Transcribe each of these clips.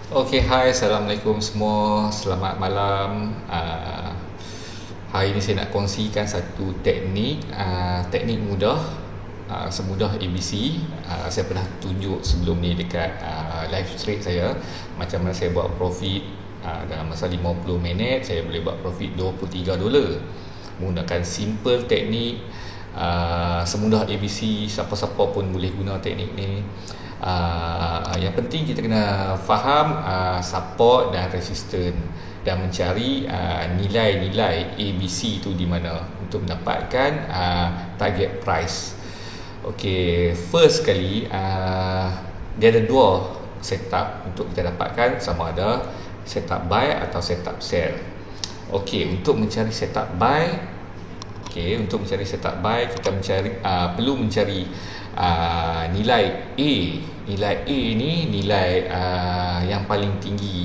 Okey, hai, Assalamualaikum semua. Selamat malam. Hari ini saya nak kongsikan satu teknik mudah, semudah ABC. Saya pernah tunjuk sebelum ni dekat live stream saya, macam mana saya buat profit dalam masa 50 minit saya boleh buat profit $23 menggunakan simple teknik, semudah ABC. Siapa-siapa pun boleh guna teknik ni. Yang penting kita kena faham support dan resistance dan mencari nilai-nilai ABC tu di mana untuk mendapatkan target price. Okey, first sekali dia ada dua setup untuk kita dapatkan, sama ada setup buy atau setup sell. Okey, untuk mencari setup buy, kita perlu mencari nilai A. Nilai A ni nilai yang paling tinggi.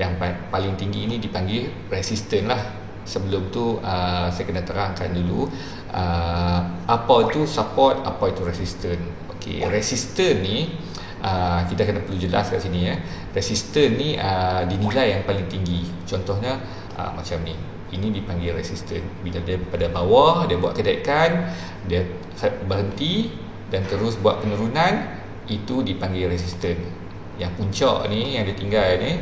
Yang paling tinggi ini dipanggil resistance lah. Sebelum tu saya kena terangkan dulu apa itu support, apa itu resistance. Okey, resistance ni kita kena perlu jelas kat sini ya. Resistance ni dinilai yang paling tinggi. Contohnya macam ni. Ini dipanggil resistance. Bila dia pada bawah, dia buat kenaikan, dia berhenti dan terus buat penurunan, itu dipanggil resistance. Yang puncak ni, yang dia tinggal ni,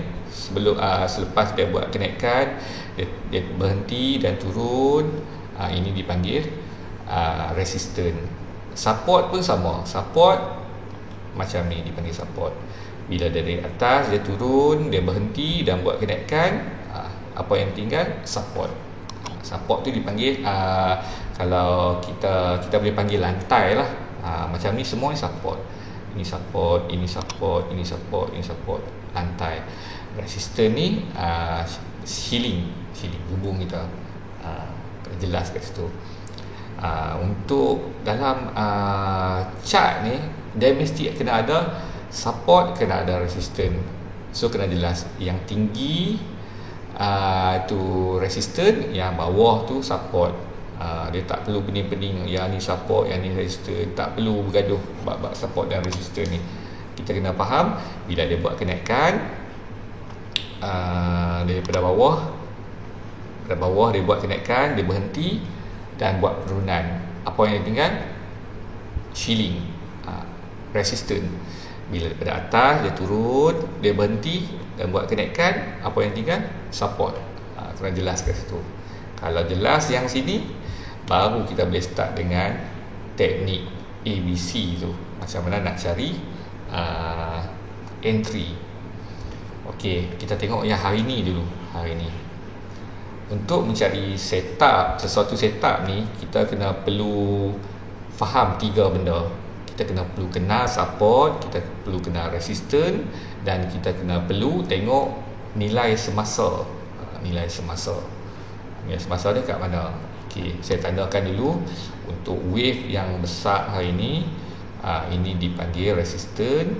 selepas dia buat kenaikan, dia berhenti dan turun, ini dipanggil resistance. Support pun sama. Support macam ni dipanggil support. Bila dia dari atas, dia turun, dia berhenti dan buat kenaikan, apa yang tinggal? Support. Support tu dipanggil kalau kita boleh panggil lantai lah. Macam ni semua ni support. Ini support, ini support, ini support, ini support, lantai. Resistance ni ceiling hubung kita. Kena jelas kat situ. Untuk dalam chart ni, dia mesti kena ada support, kena ada resistance. So kena jelas yang tinggi tu resistance, yang bawah tu support. Dia tak perlu pening-pening yang ni support, yang ni resistance. Tak perlu bergaduh bab support dan resistance ni. Kita kena faham bila dia buat kenaikan daripada bawah dia buat kenaikan, dia berhenti dan buat penurunan. Apa yang tinggal? Ceiling, resistance. Bila daripada atas dia turun, dia berhenti dan buat kenaikan, apa yang tinggal? Support. Kena jelas kat situ. Kalau jelas yang sini, baru kita boleh start dengan teknik ABC tu. Macam mana nak cari entry. Okey, kita tengok yang hari ni dulu. Hari ni, untuk mencari sesuatu setup ni, kita kena perlu faham 3 benda. Kita kena perlu kenal support, kita perlu kenal resistance, dan kita kena perlu tengok nilai semasa. Nilai semasa dia kat mana? Okey, saya tandakan dulu. Untuk wave yang besar hari ni, ini dipanggil resistance,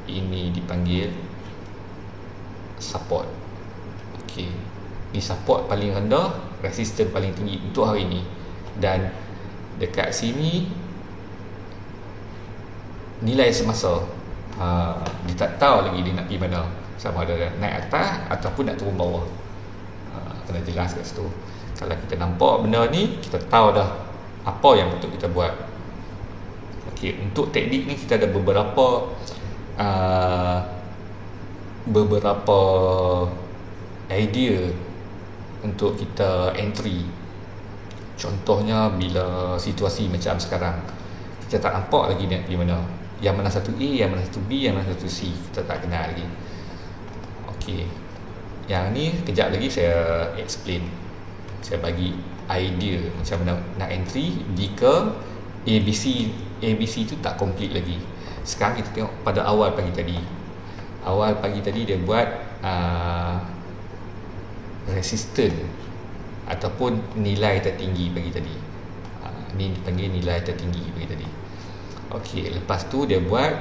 ini dipanggil support. Okey, ni support paling rendah, resistance paling tinggi untuk hari ni. Dan dekat sini nilai semasa, dia tak tahu lagi dia nak pergi mana, sama ada naik atas ataupun nak turun bawah. Kena jelas kat situ. Kalau kita nampak benda ni, kita tahu dah apa yang patut kita buat. Okey, untuk teknik ni kita ada beberapa idea untuk kita entry. Contohnya bila situasi macam sekarang, kita tak nampak lagi nak pergi mana. Yang mana satu A, yang mana satu B, yang mana satu C, kita tak kenal lagi. Okey, yang ni kejap lagi saya explain. Saya bagi idea macam mana nak entry jika ABC tu tak complete lagi. Sekarang kita tengok pada awal pagi tadi. Awal pagi tadi dia buat resistance ataupun nilai tertinggi pagi tadi. Ni dipanggil nilai tertinggi pagi tadi. Okey, lepas tu dia buat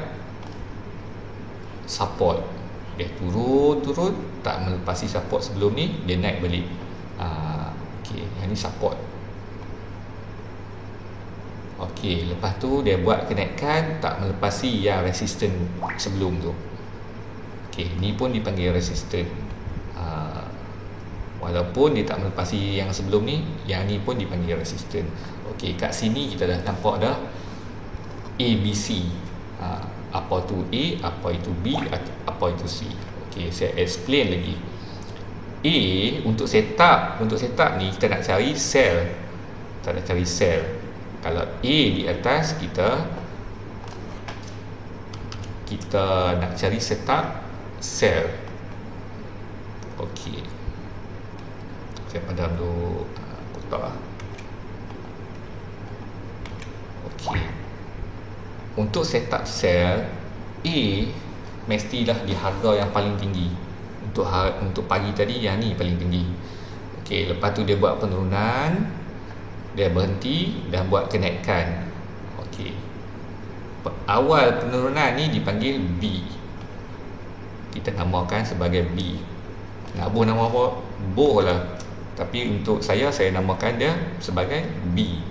support. Dia turun, tak melepasi support sebelum ni, dia naik balik. Okey, yang ni support. Okey, lepas tu dia buat kenaikan, tak melepasi yang resistance sebelum tu. Okey, ni pun dipanggil resistor. Walaupun dia tak melepasi yang sebelum ni, yang ni pun dipanggil resistor. Okey, kat sini kita dah nampak dah ABC. Apa tu A, apa itu B, apa itu C. Okey, saya explain lagi. A untuk setup ni kita nak cari sel. Kita nak cari sel. Kalau A di atas, kita nak cari setup sel. Okey, saya padam dulu kotak. Okey, untuk setup sel A mestilah di harga yang paling tinggi. Untuk pagi tadi, yang ni paling tinggi. Okey, lepas tu dia buat penurunan, dia berhenti dan buat kenaikan. Okey, awal penurunan ni dipanggil B. Kita namakan sebagai B. Nak boh nama apa? Boh lah. Tapi untuk saya namakan dia sebagai B.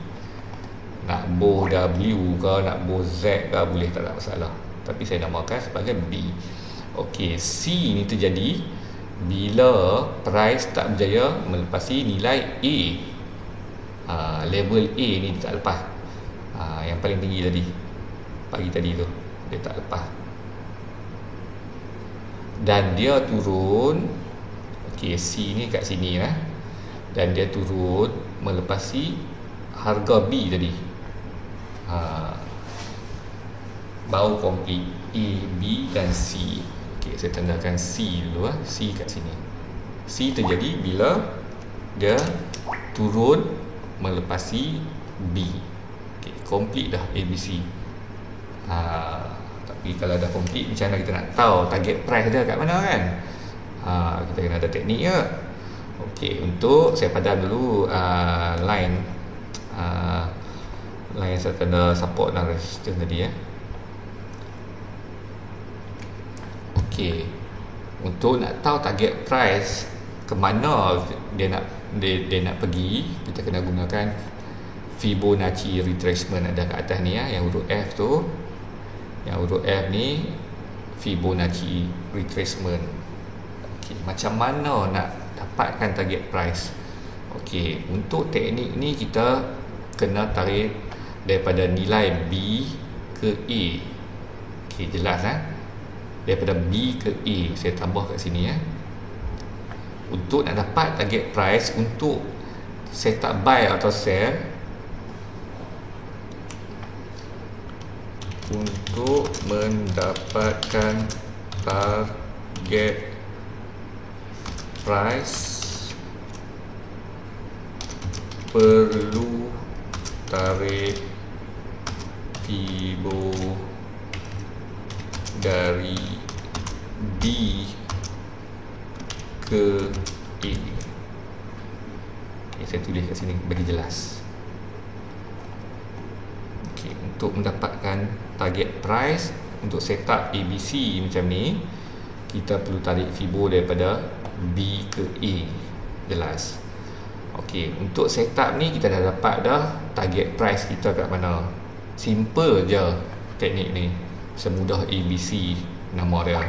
Nak boh W ke, nak boh Z ke, boleh, tak ada masalah. Tapi saya namakan sebagai B. Okey, C ni terjadi bila price tak berjaya melepasi nilai A. Level A ni tak lepas. Yang paling tinggi tadi, pagi tadi tu, dia tak lepas. Dan dia turun. Okey, C ni kat sini lah. Dan dia turun melepasi harga B tadi. Baru complete A, B dan C. Okey, saya tandakan C dulu lah. C kat sini. C terjadi bila dia turun melepasi B. Okey, complete dah ABC. Tapi kalau dah complete, macam mana kita nak tahu target price dia kat mana kan? Kita kena ada teknik je. Okey, untuk saya padam dulu line saya kena support dan resistance tadi ya. Okey, untuk nak tahu target price ke mana dia nak pergi, kita kena gunakan Fibonacci retracement. Ada kat atas ni ya, yang huruf F tu. Yang huruf F ni Fibonacci retracement. Okey, macam mana nak dapatkan target price? Okey, untuk teknik ni kita kena tarik daripada nilai B ke A. Okey, jelas daripada B ke A, saya tambah kat sini ya. Untuk nak dapat target price untuk setup buy atau sell, untuk mendapatkan target price perlu tarik Fibo dari B ke A. Saya tulis kat sini bagi jelas. Okey, untuk mendapatkan target price untuk setup ABC macam ni, kita perlu tarik Fibo daripada B ke A. Jelas. Okey, untuk setup ni kita dah dapat dah target price kita kat mana. Simple je teknik ni, semudah ABC nama dia.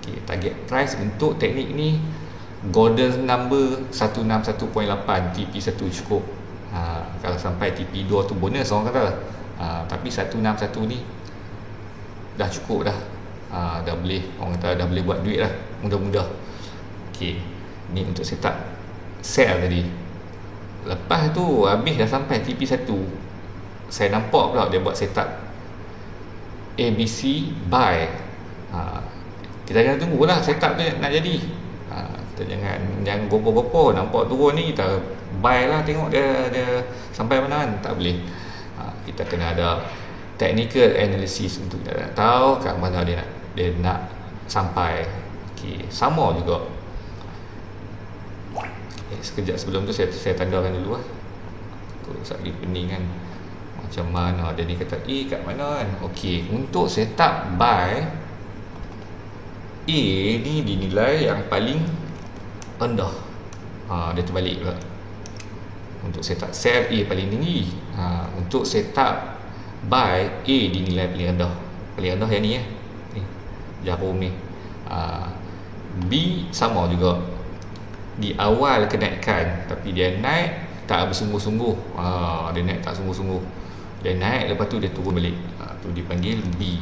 Okey, target price untuk teknik ni golden number 161.8, TP1 cukup. Kalau sampai TP2 tu bonus orang kata. Tapi 161 ni dah cukup dah. Dah boleh, orang kata dah boleh buat duit lah, mudah-mudah. Okey, ni untuk setup sell tadi. Lepas tu habis dah sampai TP1, saya nampak pula dia buat setup ABC buy. Kita jangan tunggulah setup tu nak jadi. Kita jangan gopo-gopo, nampak turun ni kita buy lah, tengok dia sampai mana kan. Tak boleh. Kita kena ada technical analysis untuk kita nak tahu kat mana dia nak sampai. Okey, sama juga. Sekejap sebelum tu saya tandakan dulu lah. Sekejap lagi pening kan, macam mana dia ni kata A kat mana kan. Okey, untuk setup buy, A ni dinilai yang paling rendah. Dia terbalik pula. Untuk setup sell, A paling tinggi. Untuk setup buy, A dinilai paling rendah. Paling rendah yang ni ni jarum ni. B sama juga, di awal kenaikan tapi dia naik tak bersungguh-sungguh. Dia naik tak sungguh-sungguh, dia naik lepas tu dia turun balik. Tu dipanggil B.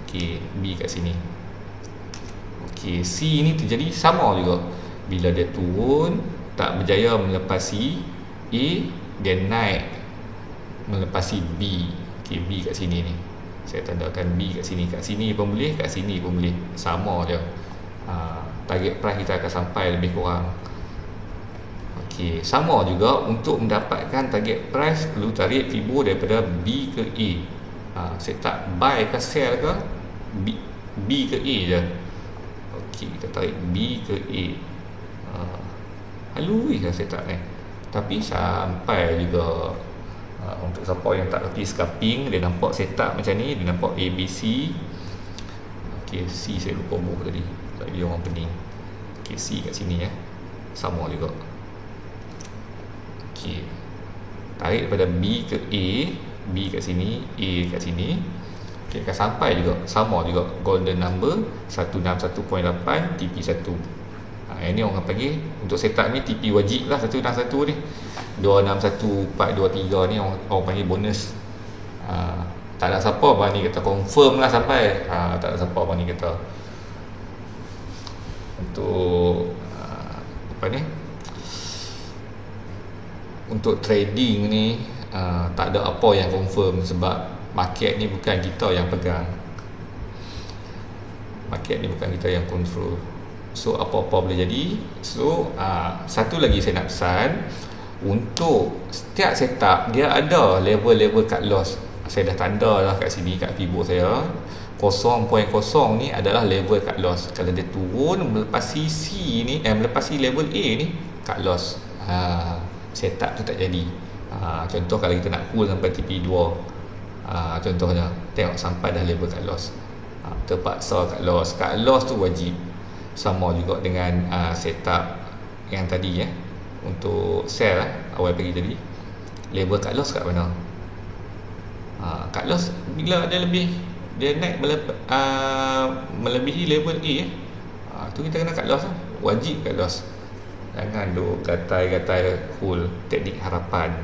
Okey, B kat sini. Okey, C ni terjadi sama juga, bila dia turun tak berjaya melepasi A, dia naik melepasi B. Okey, B kat sini ni saya tandakan B kat sini. Kat sini pun boleh, kat sini pun boleh, sama je. Target price kita akan sampai lebih kurang. Okey, sama juga untuk mendapatkan target price perlu tarik Fibo daripada B ke A. Saya tak buy ke sell ke, B ke A je. Okey, kita tarik B ke A. Halui lah saya tak ni, tapi sampai juga. Untuk siapa yang tak reti scalping, dia nampak setup macam ni, dia nampak ABC. Okey, C saya lupa buh tadi, sebab dia orang pening. Okey, C kat sini sama juga. Okey, tarik daripada B ke A, B kat sini, A kat sini. Okey, akan sampai juga, sama juga, golden number 161.8 TP1. Ini orang panggil, untuk setup ni TP wajib lah 161 ni. 261.423 ni orang panggil bonus. Tak ada siapa berani kata confirm lah sampai. Tak ada siapa berani kata. Untuk apa ni, untuk trading ni tak ada apa yang confirm, sebab market ni bukan kita yang pegang, market ni bukan kita yang control. So apa-apa boleh jadi. So satu lagi saya nak pesan, untuk setiap setup dia ada level-level cut loss. Saya dah tanda lah kat sini, kat Fibo saya 0.0 ni adalah level cut loss. Kalau dia turun melepasi C ni, melepasi level A ni, cut loss. Setup tu tak jadi. Contoh kalau kita nak pull sampai TP2, contohnya tengok sampai dah level cut loss, terpaksa cut loss. Cut loss tu wajib. Sama juga dengan setup yang tadi untuk sell awal pagi tadi, level cut loss kat mana? Cut loss bila dia lebih, dia naik melebihi level A, tu kita kena cut loss wajib cut loss. Jangan duk gatai-gatai full teknik harapan.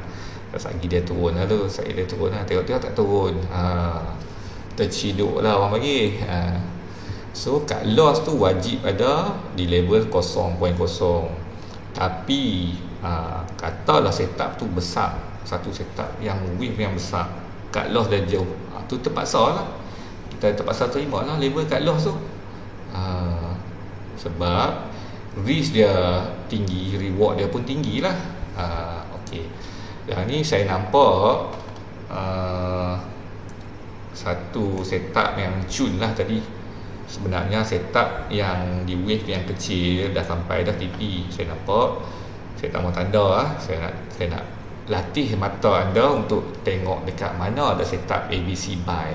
Sagi dia turun lah tu, saya dia turun lah, tengok-tengok tak turun, terciduk lah orang bagi. So cut loss tu wajib ada di level 0.0. Tapi katalah setup tu besar, satu setup yang wave yang besar, cut loss dah jauh, tu terpaksa lah, kita terpaksa terima lah level cut loss tu. Sebab risk dia tinggi, reward dia pun tinggi lah. Okey, dan ni saya nampak satu setup yang cun lah tadi. Sebenarnya setup yang di wave yang kecil dah sampai dah TP. Saya nampak, saya tak mau tanda saya nak latih mata anda untuk tengok dekat mana ada setup ABC buy.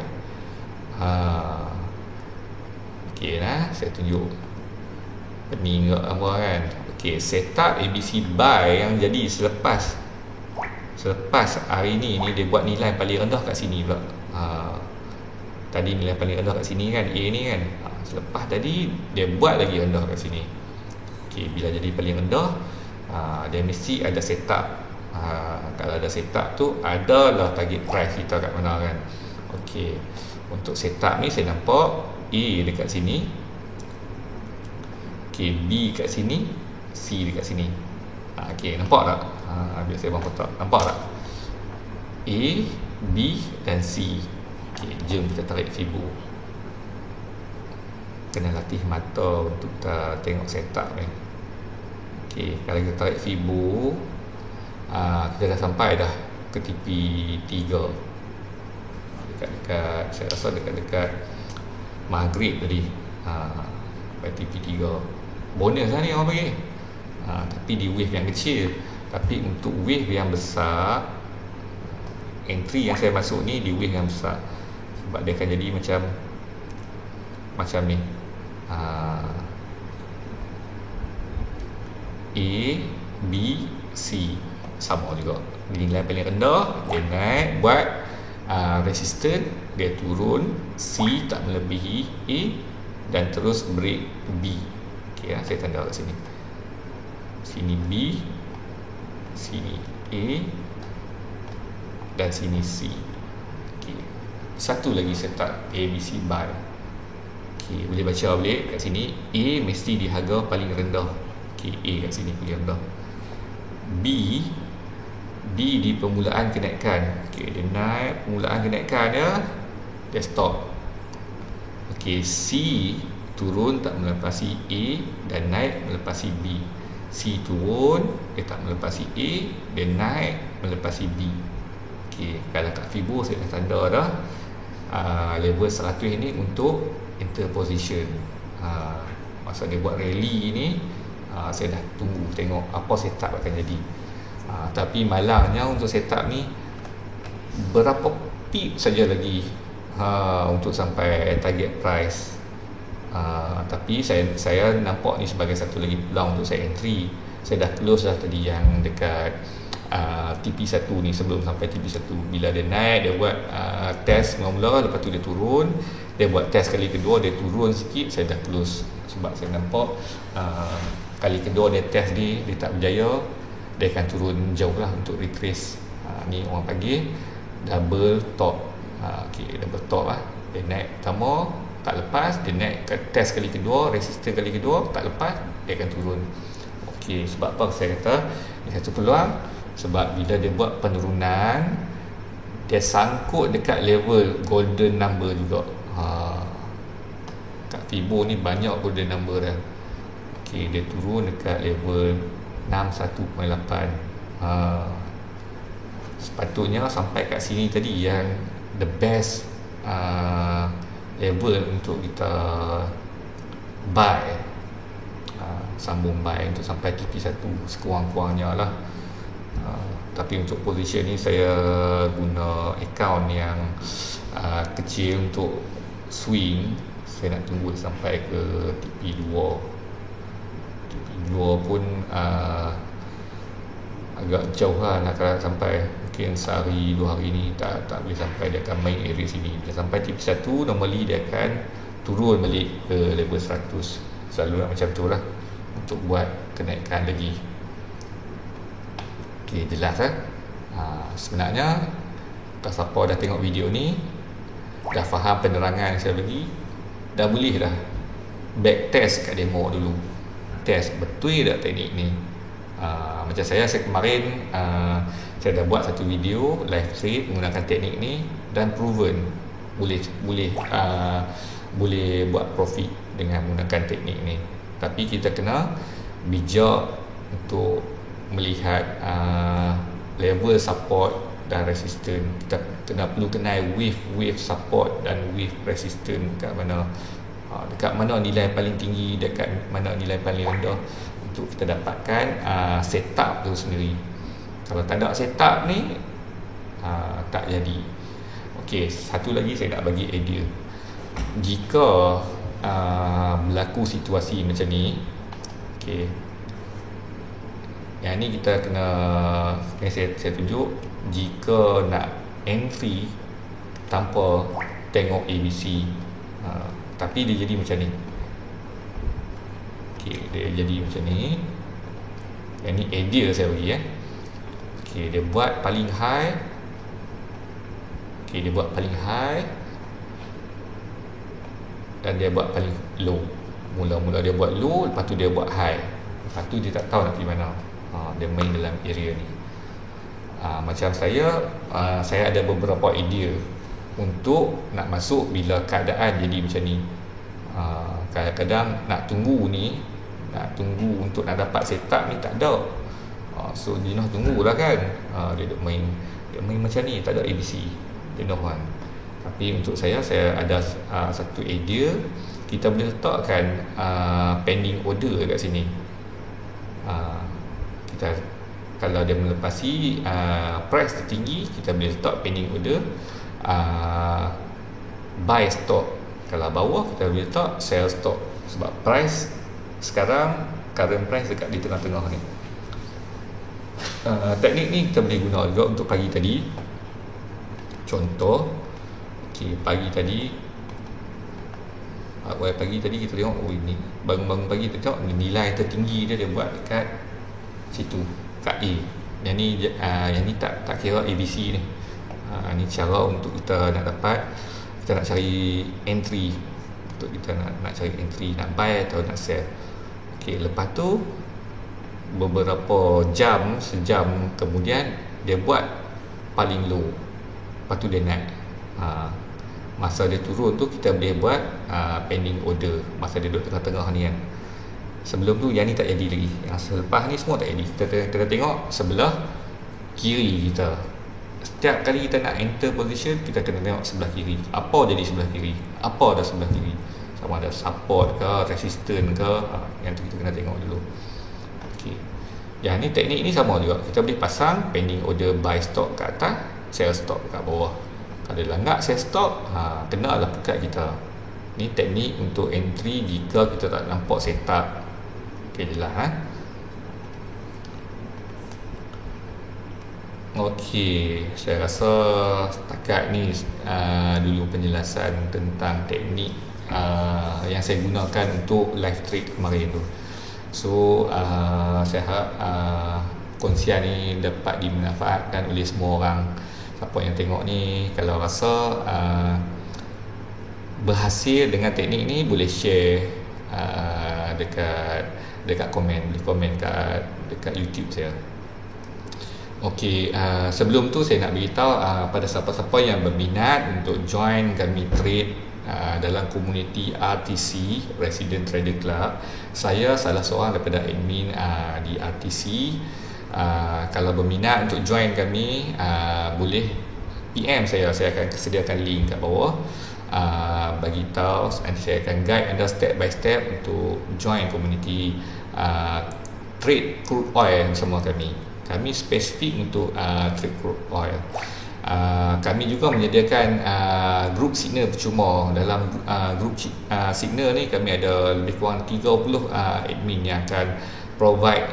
Okey lah, saya tunjuk pening apa kan. Okey, setup ABC buy yang jadi selepas hari ni dia buat nilai paling rendah kat sini pula. Tadi nilai paling rendah kat sini kan, A ni kan. Selepas tadi dia buat lagi rendah kat sini. Okey, bila jadi paling rendah, dia mesti ada setup. Kalau ada setup tu, adalah target price kita kat mana kan. Okey, untuk setup ni saya nampak A dekat sini, okey, B kat sini, C dekat sini. Okey, nampak tak? Biar saya bang kotak. Nampak tak? A, B dan C. Okey, jom kita tarik Fibo. Kena latih mata untuk kita tengok setup ni. Okey, kalau kita tarik Fibo, kita dah sampai dah ke TP3. Dekat-dekat, saya rasa dekat-dekat maghrib tadi. Sampai TP3. Bonus lah ni orang bagi. Tapi di wave yang kecil. Tapi untuk wave yang besar, entry yang saya masuk ni di wave yang besar, sebab dia akan jadi macam ni. A, B, C sama juga. Nilai paling rendah dia naik buat resistance, dia turun, C tak melebihi A, dan terus break B. Okey, saya tanda kat sini. Sini B, sini A dan sini C. Okey. Satu lagi setup ABC buy. Okey, boleh baca balik kat sini. A mesti di harga paling rendah. Okey, A kat sini paling rendah. B di permulaan kenaikan. Okey, dia naik permulaan kenaikan dia stop. Okey, C turun tak melepasi A dan naik melepasi B. C turun, dia tak melepasi A, dia naik melepasi B. Okey, kalau kat Fibo saya dah tanda dah. Level 100 ni untuk interposition. Masa dia buat rally ni, saya dah tunggu tengok apa setup akan jadi. Tapi malangnya untuk setup ni berapa pip saja lagi untuk sampai target price. Tapi saya nampak ni sebagai satu lagi peluang untuk saya entry. Saya dah close dah tadi yang dekat TP1 ni, sebelum sampai TP1. Bila dia naik, dia buat test mula-mula, lepas tu dia turun, dia buat test kali kedua, dia turun sikit, saya dah close. Sebab saya nampak kali kedua dia test ni, dia tak berjaya, dia akan turun jauh lah untuk retrace. Ni orang panggil double top. Okay, double top lah. Dia naik pertama, tak lepas, dia naik ke test kali kedua, resistor kali kedua, tak lepas, dia akan turun. Okay, sebab apa saya kata ni satu peluang? Sebab bila dia buat penurunan, dia sangkut dekat level golden number juga. Kat Fibo ni banyak golden number dah. Okay, dia turun dekat level 61.8. Sepatutnya sampai kat sini tadi yang the best level untuk kita buy, sambung buy untuk sampai TP1 sekurang-kurangnya lah. Tapi untuk position ni saya guna account yang kecil untuk swing. Saya nak tunggu sampai ke TP2. TP2 pun agak jauh lah nak sampai. Mungkin sehari 2 hari ni tak boleh sampai. Dia akan main area sini. Bila sampai TP1, normally dia akan turun balik ke level 100. Selalu macam tu lah, untuk buat kenaikan lagi. Okay, jelas sebenarnya tak siapa dah tengok video ni, dah faham penerangan yang saya bagi, dah boleh dah back test kat demo dulu. Test betul tak teknik ni. Macam saya kemarin saya dah buat satu video live trade menggunakan teknik ni dan proven boleh buat profit dengan menggunakan teknik ni. Tapi kita kena bijak untuk melihat level support dan resistance. Kita perlu kenal wave support dan wave resistance dekat mana. Dekat mana nilai paling tinggi, dekat mana nilai paling rendah, untuk kita dapatkan setup tu sendiri. Kalau tak ada setup ni tak jadi. Okey, satu lagi saya nak bagi idea. Jika berlaku situasi macam ni, okey, yang ni kita kena saya tunjuk. Jika nak entry tanpa tengok ABC, tapi dia jadi macam ni. Okey, dia jadi macam ni. Yang ni idea saya bagi Okey, dia buat paling high. Okey, dia buat paling high dan dia buat paling low. Mula-mula dia buat low, lepas tu dia buat high. Lepas tu dia tak tahu nak pergi mana. Dia main dalam area ni. Macam saya ada beberapa idea untuk nak masuk bila keadaan jadi macam ni. Kadang-kadang nak tunggu untuk nak dapat setup ni tak ada. So Dino tunggulah kan. Dia main macam ni, tak ada ABC. Dino kan. Tapi untuk saya ada satu idea. Kita boleh letakkan pending order kat sini. Kalau dia melepasi price tertinggi, kita boleh letak pending order, buy stock. Kalau bawah, kita boleh letak sell stock. Sebab price sekarang, current price dekat di tengah-tengah ni. Teknik ni kita boleh guna juga untuk pagi tadi. Contoh, okay, pagi tadi awal pagi tadi kita tengok, oh ini bangun-bangun pagi kita tengok nilai tertinggi dia buat dekat situ, kat A. Yang ni tak kira ABC ni. Ni cara untuk kita nak dapat, kita nak cari entry, untuk kita nak cari entry, nak buy atau nak sell. Okey, lepas tu beberapa jam, sejam kemudian dia buat paling low, lepas tu dia naik. Masa dia turun tu kita boleh buat pending order, masa dia duduk tengah-tengah ni kan. Sebelum tu yang ni tak jadi lagi, yang selepas ni semua tak jadi. Kita tengok sebelah kiri kita. Setiap kali kita nak enter position, kita kena tengok sebelah kiri. Apa jadi sebelah kiri? Apa ada sebelah kiri? Sama ada support ke, resistance ke, yang tu kita kena tengok dulu. Okey. Yang ni teknik ni sama juga. Kita boleh pasang pending order buy stop kat atas, sell stop kat bawah. Kalau langgar sell stop, kenalah pekat kita. Ni teknik untuk entry jika kita tak nampak setup. Okey, jelas Okey, saya rasa setakat ni dulu penjelasan tentang teknik yang saya gunakan untuk live trade kemarin tu. So saya harap kongsian ni dapat dimanfaatkan oleh semua orang. Siapa yang tengok ni, kalau rasa berhasil dengan teknik ni, boleh share dekat komen, boleh komen dekat YouTube saya. Okey, sebelum tu saya nak beritahu pada siapa-siapa yang berminat untuk join kami trade dalam komuniti RTC, Resident Trader Club. Saya salah seorang daripada admin di RTC. Kalau berminat untuk join kami, boleh PM saya akan sediakan link kat bawah. Bagi tahu, nanti saya akan guide anda step by step untuk join komuniti trade crude oil bersama kami. Kami spesifik untuk trade crude oil. Kami juga menyediakan grup signal percuma. Dalam grup signal ni kami ada lebih kurang 30 admin yang akan provide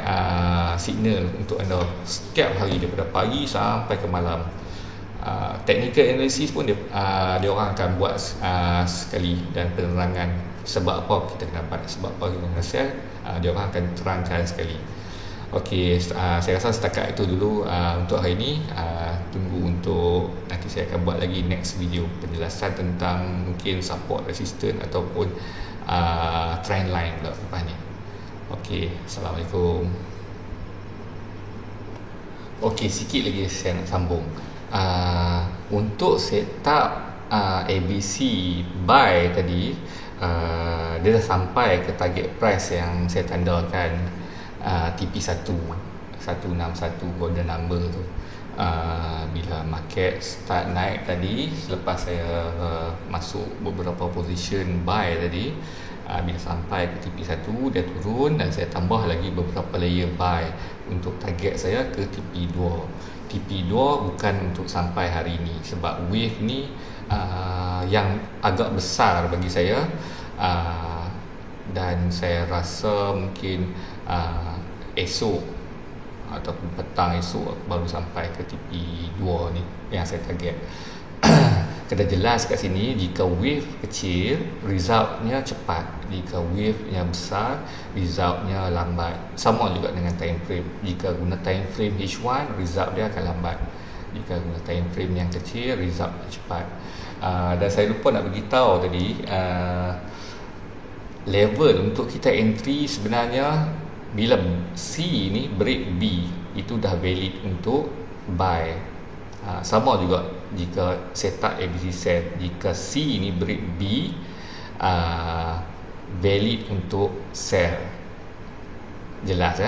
signal untuk anda setiap hari daripada pagi sampai ke malam. Technical analysis pun dia orang akan buat sekali, dan penerangan sebab apa kita kena buat, sebab apa kita kena sell, dia orang akan terangkan sekali. Okey, saya rasa setakat itu dulu untuk hari ini. Tunggu untuk nanti saya akan buat lagi next video penjelasan tentang mungkin support, resistance ataupun trend line pula lepas ni. Okey, Assalamualaikum. Okey, sikit lagi saya nak sambung. Untuk setup ABC buy tadi, dia dah sampai ke target price yang saya tandakan, TP1 161 golden number tu. Bila market start naik tadi, selepas saya masuk beberapa position buy tadi, bila sampai ke TP1 dia turun, dan saya tambah lagi beberapa layer buy untuk target saya ke TP2. TP2 bukan untuk sampai hari ini, sebab wave ni yang agak besar bagi saya, dan saya rasa mungkin esok ataupun petang esok baru sampai ke TP2 ni yang saya target. Kena jelas kat sini, jika wave kecil, resultnya cepat. Jika wave yang besar, resultnya lambat. Sama juga dengan time frame. Jika guna time frame H1, result dia akan lambat. Jika guna time frame yang kecil, result cepat. Dan saya lupa nak beritahu tadi, level untuk kita entry sebenarnya bila C ni break B, itu dah valid untuk buy. Sama juga jika setup ABC set, jika C ni break B, valid untuk sell. Jelas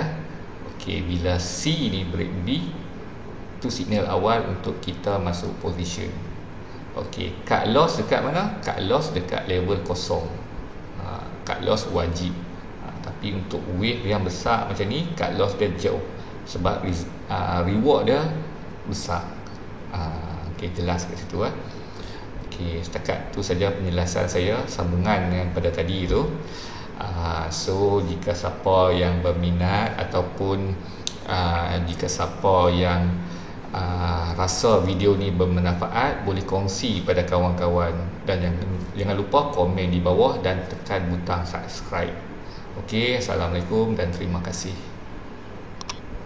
Okey, bila C ni break B, itu signal awal untuk kita masuk position. Okey, cut loss dekat mana? Cut loss dekat level kosong. Cut loss wajib. Tapi untuk wave yang besar macam ni, cut loss dia jauh, sebab reward dia besar. Okey, jelas kat situ Okey, setakat tu saja penjelasan saya sambungan dengan pada tadi tu. So jika siapa yang berminat ataupun jika siapa yang rasa video ni bermanfaat, boleh kongsi pada kawan-kawan, dan jangan lupa komen di bawah dan tekan butang subscribe. Okey, Assalamualaikum dan terima kasih.